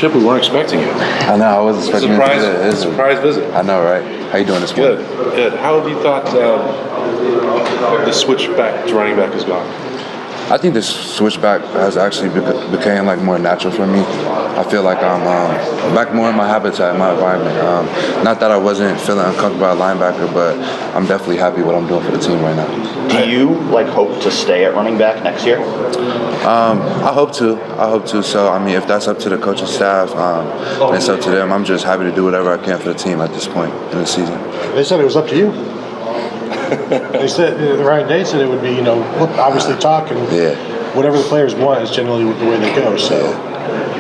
Chip, we weren't expecting you. I know, I wasn't expecting it. Surprise visit. I know, right? How you doing this morning? Good. How have you thought the switch back to running back has gone? I think this switchback has actually became like more natural for me. I feel like I'm back more in my habitat, my environment. Not that I wasn't feeling uncomfortable at linebacker, but I'm definitely happy what I'm doing for the team right now. Do you hope to stay at running back next year? I hope to. So I mean, if that's up to the coaching staff, and it's up to them, I'm just happy to do whatever I can for the team at this point in the season. They said it was up to you. They said Ryan Day said it would be, obviously talk and whatever the players want is generally the way they go. So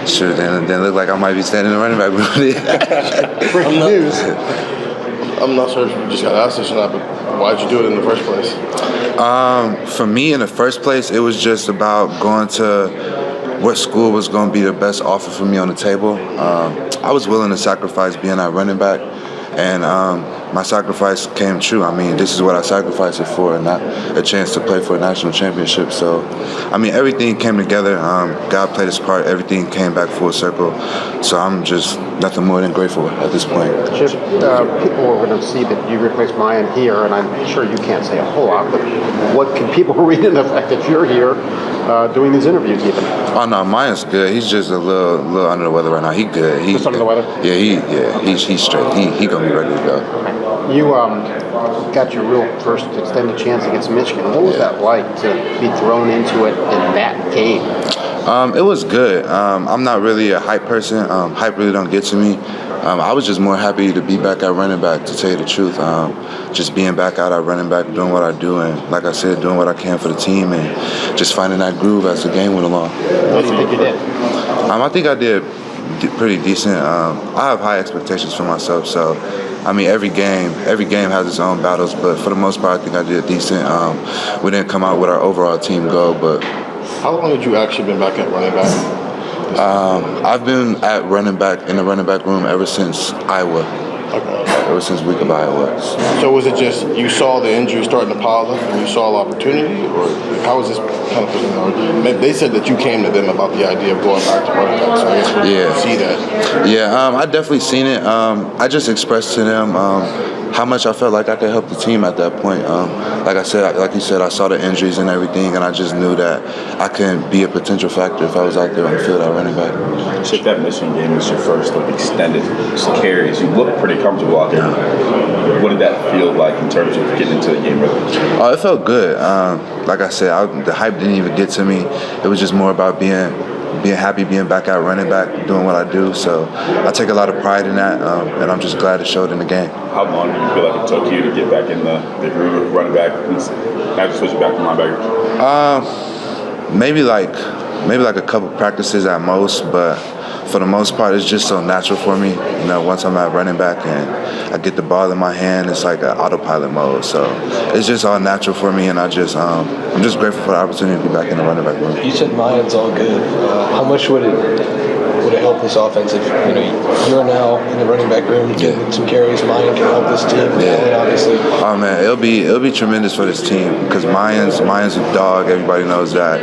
sure, then look like I might be standing in the running back room. Breaking news. I'm not sure if you just got asked this or not, but why'd you do it in the first place? For me, in the first place, it was just about going to what school was going to be the best offer for me on the table. I was willing to sacrifice being at running back, and my sacrifice came true. I mean, this is what I sacrificed it for, and not a chance to play for a national championship. So, I mean, everything came together. God played his part. Everything came back full circle. So I'm just nothing more than grateful at this point. Chip, people are going to see that you replaced Miyan here, and I'm sure you can't say a whole lot, but what can people read in the fact that you're here doing these interviews even? Oh, no, Miyan's good. He's just a little under the weather right now. He good. Just under the weather? Yeah, he's straight. He going to be ready to go. You got your real first extended chance against Michigan. What was that like to be thrown into it in that game? It was good. I'm not really a hype person. Hype really don't get to me. I was just more happy to be back at running back, to tell you the truth. Just being back out at running back, doing what I do, and like I said, doing what I can for the team, and just finding that groove as the game went along. What do you think you did? I think I did pretty decent. I have high expectations for myself, so I mean, every game has its own battles, but for the most part, I think I did decent. We didn't come out with our overall team goal, but. How long had you actually been back at running back? I've been at running back in the running back room ever since Iowa. Okay. Ever since week of Iowa. So was it just you saw the injury starting to pile up and you saw an opportunity, or how was this kind of presented? They said that you came to them about the idea of going back to running back, so I guess we see that. Yeah, I definitely seen it. I just expressed to them how much I felt like I could help the team at that point. Like you said, I saw the injuries and everything, and I just knew that I couldn't be a potential factor if I was out there on the field at running back. Chip, that Michigan game was your first extended carries. You looked pretty comfortable out there. What did that feel like in terms of getting into the game rhythm? Oh, it felt good. Like I said, the hype didn't even get to me. It was just more about being happy, being back out running back, doing what I do. So I take a lot of pride in that, and I'm just glad it showed in the game. How long did you feel like it took you to get back in the groove of running back and have to switch back to linebacker? Maybe like a couple practices at most, but for the most part, it's just so natural for me. Once I'm at running back and I get the ball in my hand, it's like an autopilot mode. So it's just all natural for me, and I'm just grateful for the opportunity to be back in the running back room. You said Miyan's all good. How much would it help this offense if you're now in the running back room getting some carries? Miyan can help this team. Yeah, obviously. Oh man, it'll be tremendous for this team because Miyan's a dog. Everybody knows that,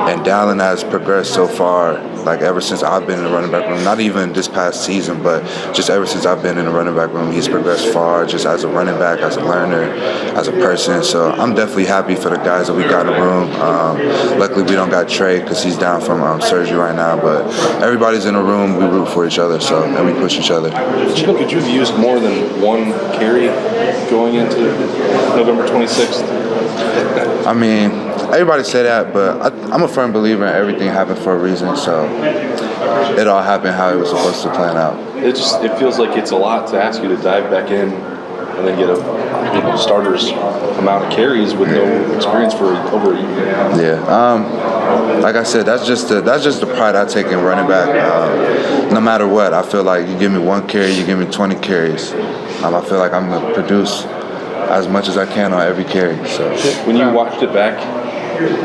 and Dallin has progressed so far. Like ever since I've been in the running back room, not even this past season, but just ever since I've been in the running back room, he's progressed far just as a running back, as a learner, as a person. So I'm definitely happy for the guys that we got in the room. Luckily, we don't got Trey because he's down from surgery right now, but everybody's in the room. We root for each other, and we push each other. Could you have used more than one carry going into November 26th? I mean, everybody say that, but I'm a firm believer in everything happened for a reason, so it all happened how it was supposed to plan out. It feels like it's a lot to ask you to dive back in and then get a starter's amount of carries with no experience for over a year. Yeah, like I said, that's just the pride I take in running back. No matter what, I feel like you give me one carry, you give me 20 carries. I feel like I'm gonna produce as much as I can on every carry. So when you watched it back,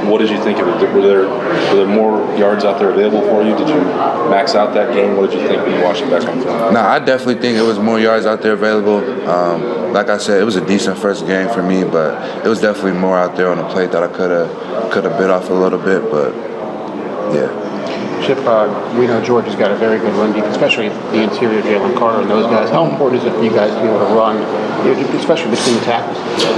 what did you think of it? Were there more yards out there available for you? Did you max out that game? What did you think when you watched it back on film? No, I definitely think it was more yards out there available. Like I said, it was a decent first game for me, but it was definitely more out there on the plate that I could have bit off a little bit. But yeah. Chip, we know Georgia's got a very good run defense, especially the interior, Jalen Carter and those guys. How important is it for you guys to be able to run, especially between the tackles?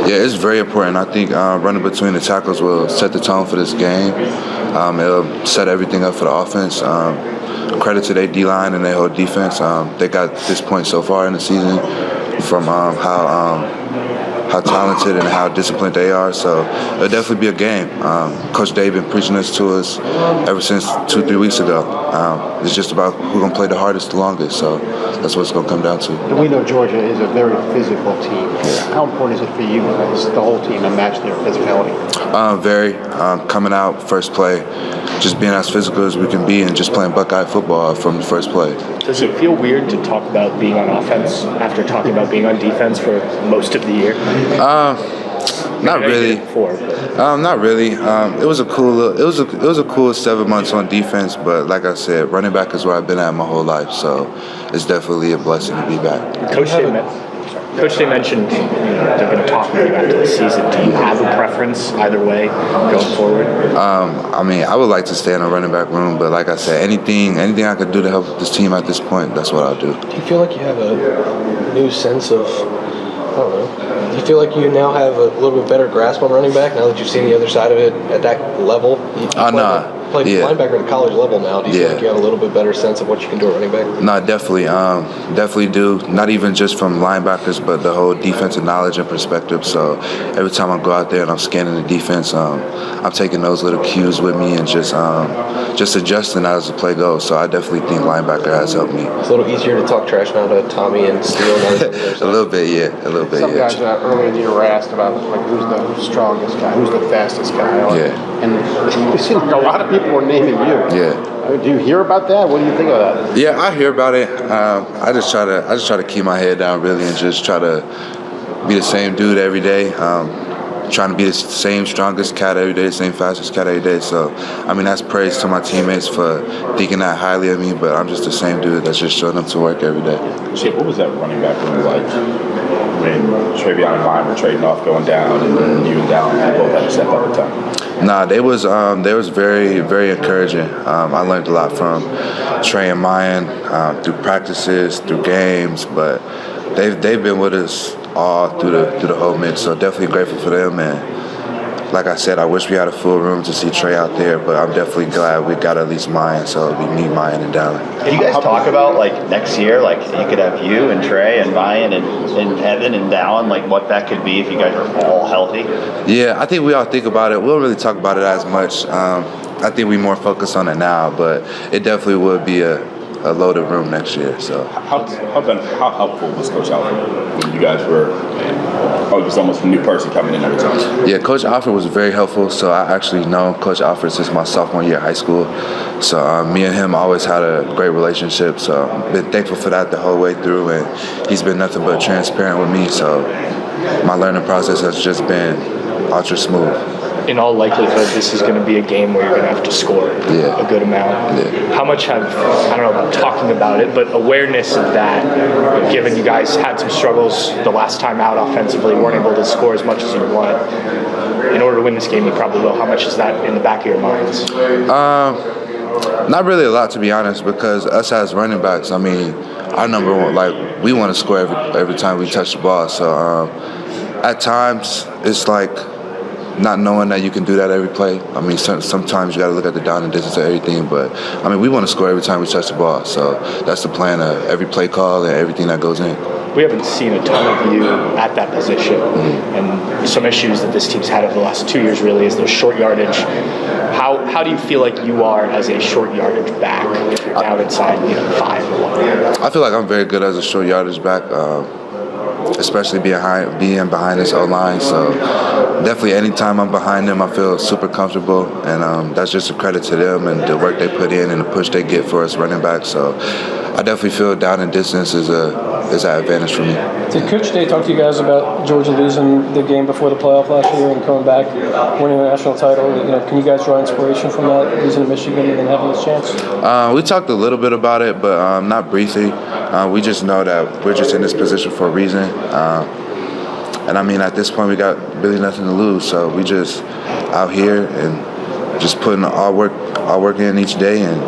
Yeah, it's very important. I think running between the tackles will set the tone for this game. It'll set everything up for the offense. Credit to their D-line and their whole defense. They got this point so far in the season from how talented and how disciplined they are. So it'll definitely be a game. Coach Dave been preaching this to us ever since 2-3 weeks ago. It's just about who's going to play the hardest, the longest. So that's what it's going to come down to. And we know Georgia is a very physical team. How important is it for you as the whole team to match their physicality? Very. Coming out first play, just being as physical as we can be and just playing Buckeye football from the first play. Does it feel weird to talk about being on offense after talking about being on defense for most of the year? Not really. Not really. It was a cool 7 months on defense, but like I said, running back is where I've been at my whole life, so it's definitely a blessing to be back. Coach, they mentioned they're going to talk with you after the season. Do you have a preference either way going forward? I mean, I would like to stay in the running back room, but like I said, anything I could do to help this team at this point, that's what I'll do. Do you feel like you have a new sense of, I don't know, do you feel like you now have a little bit better grasp on running back now that you've seen the other side of it at that level? Played linebacker at the college level now. Do you feel like you have a little bit better sense of what you can do at running back? No, definitely. Definitely do. Not even just from linebackers, but the whole defensive knowledge and perspective. So every time I go out there and I'm scanning the defense, I'm taking those little cues with me and just adjusting as the play goes. So I definitely think linebacker has helped me. It's a little easier to talk trash now to Tommy and Steele. A little bit, yeah. Some guys earlier in the year were asked about who's the strongest guy, who's the fastest guy. And it seems like a lot of people were naming you. Yeah. Do you hear about that? What do you think of that? Yeah, I hear about it. I just try to keep my head down really and just try to be the same dude every day. Trying to be the same strongest cat every day, the same fastest cat every day. So, I mean, that's praise to my teammates for thinking that highly of me, but I'm just the same dude that's just showing up to work every day. Chip, what was that running back room like when Travion and Miyan were trading off going down and you and Dallin both had to step up at time? Nah, they was very, very encouraging. I learned a lot from Trey and Miyan through practices, through games, but they've been with us all through the whole mix. So definitely grateful for them. And like I said, I wish we had a full room to see Trey out there, but I'm definitely glad we got at least Miyan. So we need Miyan and Dallin. Did you guys talk about next year, you could have you and Trey and Miyan and Evan and Dallin, what that could be if you guys are all healthy? Yeah, I think we all think about it. We don't really talk about it as much. I think we more focus on it now, but it definitely would be a loaded room next year. So how helpful was Coach Alford when you guys were? It was almost a new person coming in every time. Yeah, Coach Alford was very helpful. So I actually know Coach Alford since my sophomore year of high school. So me and him always had a great relationship. So I've been thankful for that the whole way through, and he's been nothing but transparent with me. So my learning process has just been ultra smooth. In all likelihood, this is going to be a game where you're going to have to score a good amount. How much have, I don't know about talking about it, but awareness of that, given you guys had some struggles the last time out offensively, weren't able to score as much as you want. In order to win this game, you probably will. How much is that in the back of your minds? Not really a lot, to be honest, because us as running backs, I mean, our number one, we want to score every time we touch the ball. So at times, it's not knowing that you can do that every play. I mean, sometimes you got to look at the down and distance of everything, but I mean, we want to score every time we touch the ball. So that's the plan of every play call and everything that goes in. We haven't seen a ton of you at that position, and some issues that this team's had over the last 2 years really is their short yardage. How do you feel like you are as a short yardage back if you're down inside 5 or 1? I feel like I'm very good as a short yardage back. Especially being behind this O-line. So definitely anytime I'm behind them, I feel super comfortable, and that's just a credit to them and the work they put in and the push they get for us running back. So I definitely feel down and distance is an advantage for me. Did Coach Day talk to you guys about Georgia losing the game before the playoff last year and coming back, winning the national title? Can you guys draw inspiration from that, losing to Michigan and then having this chance? We talked a little bit about it, but not briefly. We just know that we're just in this position for a reason. And I mean, at this point, we got really nothing to lose. So we just out here and just putting our work in each day and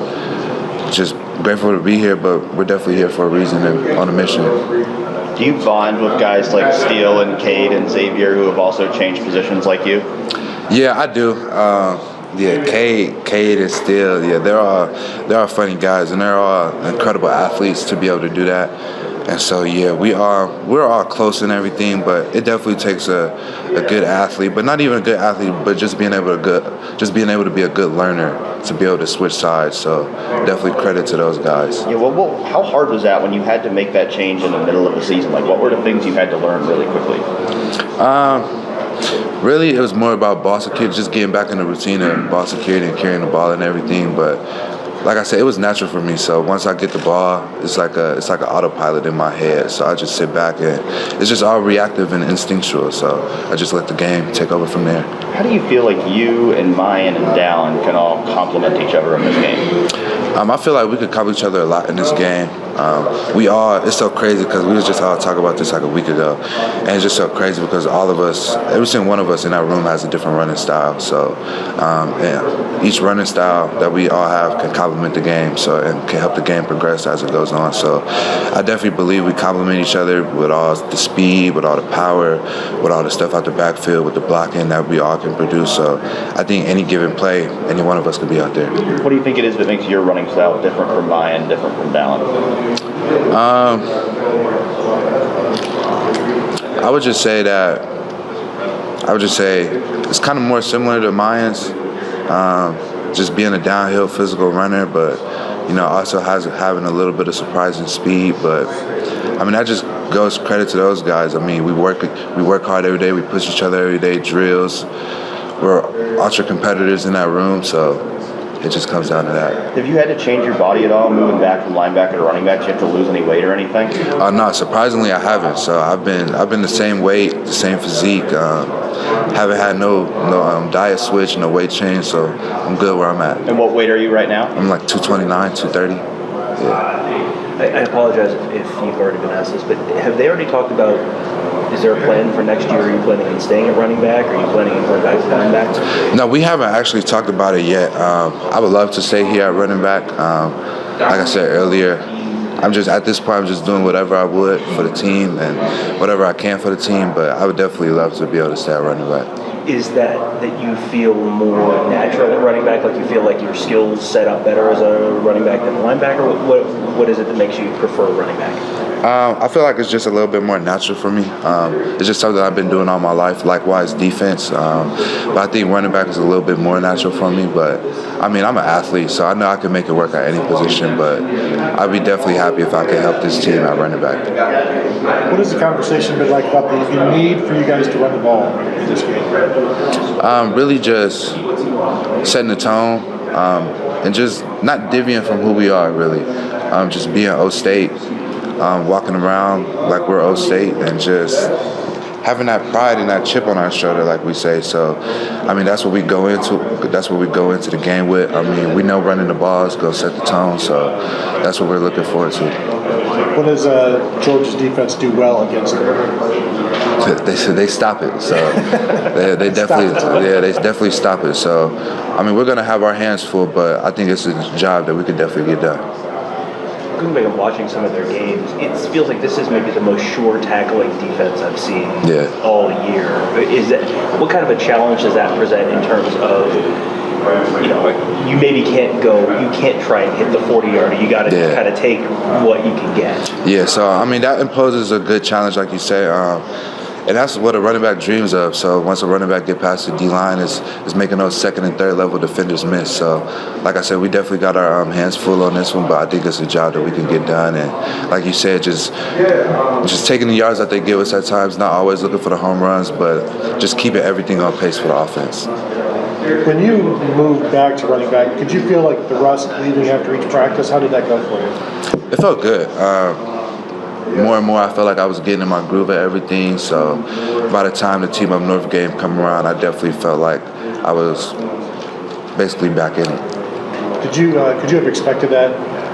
just grateful to be here, but we're definitely here for a reason and on a mission. Do you bond with guys like Steele and Cade and Xavier who have also changed positions like you? Yeah, I do. Cade and Steele, they're all funny guys, and they're all incredible athletes to be able to do that. And so we're all close and everything, but it definitely takes a good athlete, but not even a good athlete, but just being able to be a good learner to be able to switch sides. So definitely credit to those guys. Yeah. Well, how hard was that when you had to make that change in the middle of the season? Like, what were the things you had to learn really quickly? Really, it was more about ball security, just getting back in the routine of ball security and carrying the ball and everything. But like I said, it was natural for me. So once I get the ball, it's like an autopilot in my head. So I just sit back and it's just all reactive and instinctual. So I just let the game take over from there. How do you feel like you and Miyan and Dallin can all complement each other in this game? I feel like we could cover each other a lot in this game. It's so crazy because we was just all talking about this like a week ago. And it's just so crazy because all of us, every single one of us in that room has a different running style. So and each running style that we all have can complement the game and can help the game progress as it goes on. So I definitely believe we complement each other with all the speed, with all the power, with all the stuff out the backfield, with the blocking that we all can produce. So I think any given play, any one of us could be out there. What do you think it is that makes your running style different from Miyan, different from Dallin? I would just say it's kind of more similar to Miyan's, just being a downhill physical runner, but also having a little bit of surprising speed. But I mean, that just goes credit to those guys. I mean, we work hard every day. We push each other every day. Drills. We're ultra competitors in that room, so it just comes down to that. Have you had to change your body at all, moving back from linebacker to running back? Do you have to lose any weight or anything? No, surprisingly, I haven't. So I've been the same weight, the same physique. Haven't had no diet switch, no weight change. So I'm good where I'm at. And what weight are you right now? I'm like 229, 230. Yeah. I apologize if you've already been asked this, but have they already talked about, is there a plan for next year? Are you planning on staying at running back? Are you planning on going back to linebacker? No, we haven't actually talked about it yet. I would love to stay here at running back. Like I said earlier, at this point, I'm just doing whatever I would for the team and whatever I can for the team, but I would definitely love to be able to stay at running back. Is that you feel more natural at running back, like you feel like your skills set up better as a running back than a linebacker? What is it that makes you prefer running back? I feel like it's just a little bit more natural for me. It's just something I've been doing all my life. Likewise, defense. But I think running back is a little bit more natural for me. But I mean, I'm an athlete, so I know I can make it work at any position. But I'd be definitely happy if I could help this team at running back. What has the conversation been like about the need for you guys to run the ball in this game? Really just setting the tone and just not divvying from who we are, really. Just being O State. Walking around like we're O State and just having that pride and that chip on our shoulder, like we say. So, I mean, that's what we go into. That's what we go into the game with. I mean, we know running the ball is going to set the tone. So, that's what we're looking forward to. What does Georgia's defense do well against them? They stop it. So, they definitely stop it. So, I mean, we're going to have our hands full, but I think it's a job that we can definitely get done. Going back and watching some of their games, it feels like this is maybe the most sure tackling defense I've seen all year. What kind of a challenge does that present in terms of, you maybe can't try and hit the 40-yarder. You got to kind of take what you can get. Yeah, so I mean that imposes a good challenge, like you say. And that's what a running back dreams of. So once a running back get past the D-line, is making those second and third level defenders miss. So like I said, we definitely got our hands full on this one, but I think it's a job that we can get done. And like you said, just taking the yards that they give us at times, not always looking for the home runs, but just keeping everything on pace for the offense. When you moved back to running back, could you feel like the rust leaving after each practice? How did that go for you? It felt good. More and more, I felt like I was getting in my groove of everything. So by the time the Team Up North game come around, I definitely felt like I was basically back in it. Could you have expected that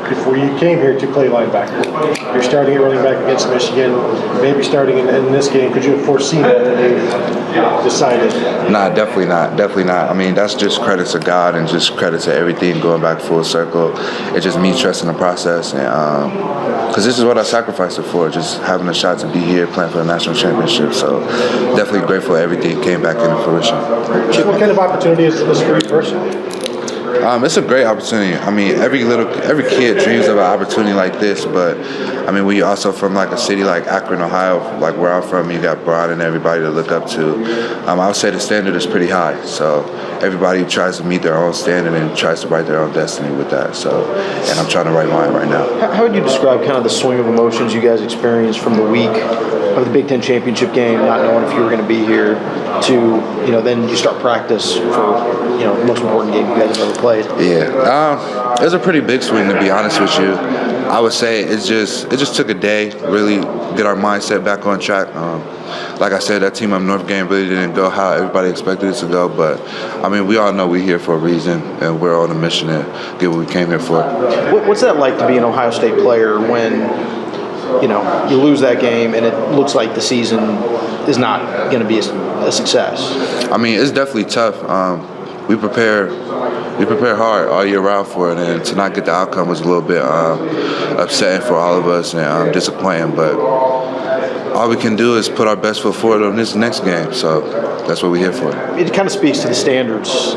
before you came here to play linebacker. You're starting at running back against Michigan, maybe starting in this game. Could you have foreseen that when you decided? Nah, definitely not. Definitely not. I mean, that's just credit to God and just credit to everything going back full circle. It's just me trusting the process, and because this is what I sacrificed it for, just having a shot to be here playing for the national championship. So definitely grateful everything came back into fruition. What kind of opportunity is this for you personally? It's a great opportunity. I mean, every kid dreams of an opportunity like this, but I mean, when you're also from like a city like Akron, Ohio, like where I'm from, you got Brown and everybody to look up to. I would say the standard is pretty high. So everybody tries to meet their own standard and tries to write their own destiny with that. So, and I'm trying to write mine right now. How would you describe kind of the swing of emotions you guys experienced from the week of the Big Ten championship game, not knowing if you were going to be here, to then you start practice for the most important game you guys have ever played? Yeah, it was a pretty big swing, to be honest with you. I would say it just took a day, really get our mindset back on track. Like I said, that team up north game really didn't go how everybody expected it to go, but I mean, we all know we're here for a reason, and we're on a mission to get what we came here for. What's that like to be an Ohio State player when you lose that game and it looks like the season is not going to be a success? I mean, it's definitely tough. We prepare hard all year round for it, and to not get the outcome was a little bit upsetting for all of us and disappointing. But all we can do is put our best foot forward on this next game. So that's what we're here for. It kind of speaks to the standards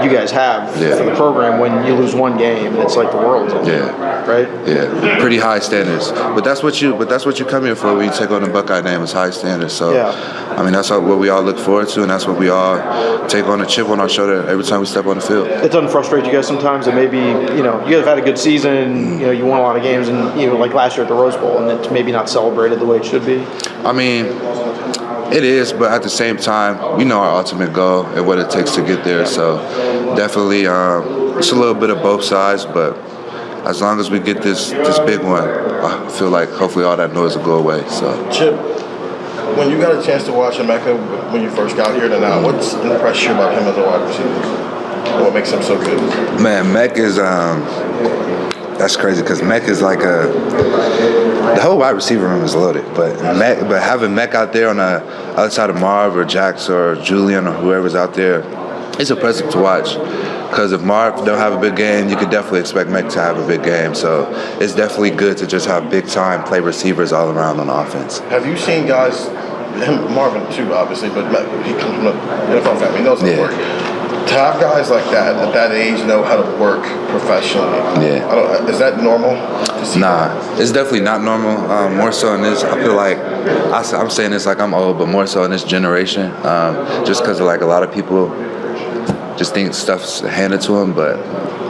you guys have for the program when you lose one game and it's like the world's over. Right? Yeah, pretty high standards. But that's what you come here for when you take on the Buckeye name, is high standards. So I mean, that's what we all look forward to, and that's what we all take on a chip on our shoulder every time we step on the field. It doesn't frustrate you guys sometimes that maybe you guys have had a good season, you won a lot of games, and like last year at the Rose Bowl, and it's maybe not celebrated the way it should be? I mean, it is, but at the same time, we know our ultimate goal and what it takes to get there. So definitely, it's a little bit of both sides, but as long as we get this big one, I feel like hopefully all that noise will go away. So, Chip, when you got a chance to watch Emeka when you first got here to now, what's impressed you about him as a wide receiver? What makes him so good? Man, Mech is that's crazy, because Mech is like the whole wide receiver room is loaded, but having Mech out there on the other side of Marv or Jax or Julian or whoever's out there, it's impressive to watch. Because if Marv don't have a big game, you could definitely expect Mech to have a big game. So it's definitely good to just have big-time play receivers all around on offense. Have you seen guys, Marvin too, obviously, but he comes from an NFL family, he knows how to work. To have guys like that at that age know how to work professionally, is that normal? Nah, it's definitely not normal. More so in this, I feel like, I'm saying this like I'm old, but more so in this generation, just because of like a lot of people just think stuff's handed to them. But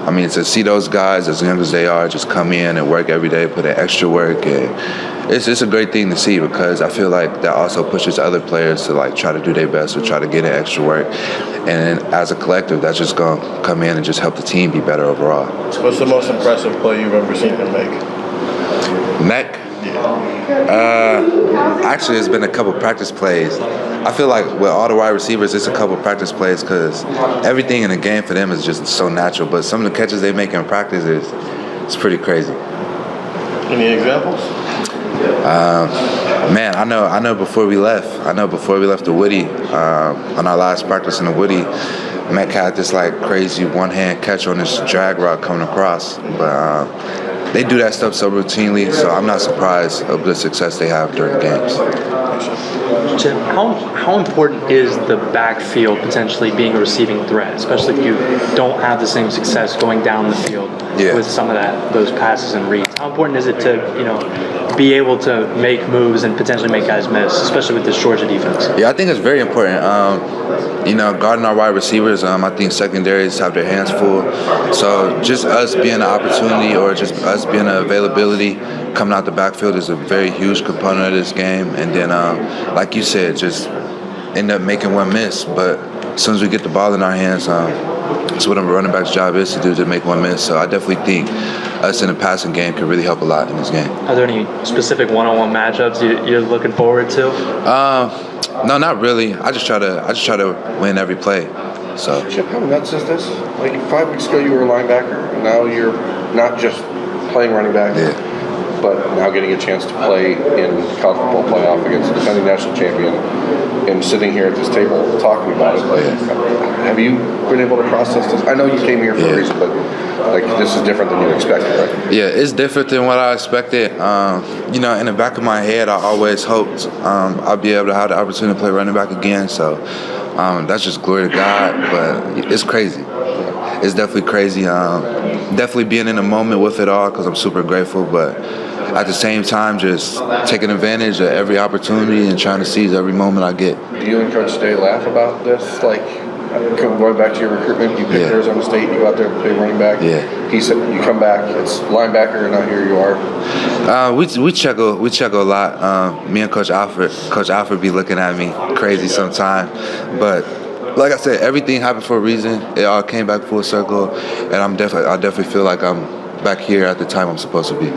I mean, to see those guys as young as they are just come in and work every day, put in extra work, and it's a great thing to see, because I feel like that also pushes other players to like try to do their best or try to get in extra work. And as a collective, that's just going to come in and just help the team be better overall. What's the most impressive play you've ever seen him make? Mech? Actually, it's been a couple practice plays. I feel like with all the wide receivers, it's a couple practice plays, because everything in the game for them is just so natural. But some of the catches they make in practice it's pretty crazy. Any examples? Man, I know. Before we left the Woody, on our last practice in the Woody, Mech had this like crazy one-hand catch on this drag route coming across. But they do that stuff so routinely, so I'm not surprised of the success they have during games. Chip, how important is the backfield potentially being a receiving threat, especially if you don't have the same success going down the field with some of those passes and reads? How important is it to be able to make moves and potentially make guys miss, especially with this Georgia defense? Yeah, I think it's very important. Guarding our wide receivers, I think secondaries have their hands full. So just us being an opportunity or just us being an availability coming out the backfield is a very huge component of this game. And then, like you said, just end up making one miss. But as soon as we get the ball in our hands, that's what a running back's job is, to do, to make one miss. So I definitely think us in the passing game could really help a lot in this game. Are there any specific one-on-one matchups you're looking forward to? No, not really. I just try to win every play. So. Chip, how nuts is this? Like 5 weeks ago, you were a linebacker, and now you're not just playing running back, but now getting a chance to play in college football playoff against the defending national champion, and sitting here at this table talking about it. Like, have you been able to process this? I know you came here for a reason, but like this is different than you expected, right? Yeah, it's different than what I expected. You know, in the back of my head, I always hoped I'll be able to have the opportunity to play running back again. So that's just glory to God. But it's crazy. It's definitely crazy. Definitely being in the moment with it all because I'm super grateful. But at the same time, just taking advantage of every opportunity and trying to seize every moment I get. Do you and Coach Day laugh about this? Like, going back to your recruitment, you picked Arizona State, you go out there and play running back. Yeah. He said you come back, it's linebacker, and now here you are. We check a lot. Me and Coach Alfred be looking at me crazy sometimes, but like I said, everything happened for a reason. It all came back full circle, and I definitely feel like I'm back here at the time I'm supposed to be.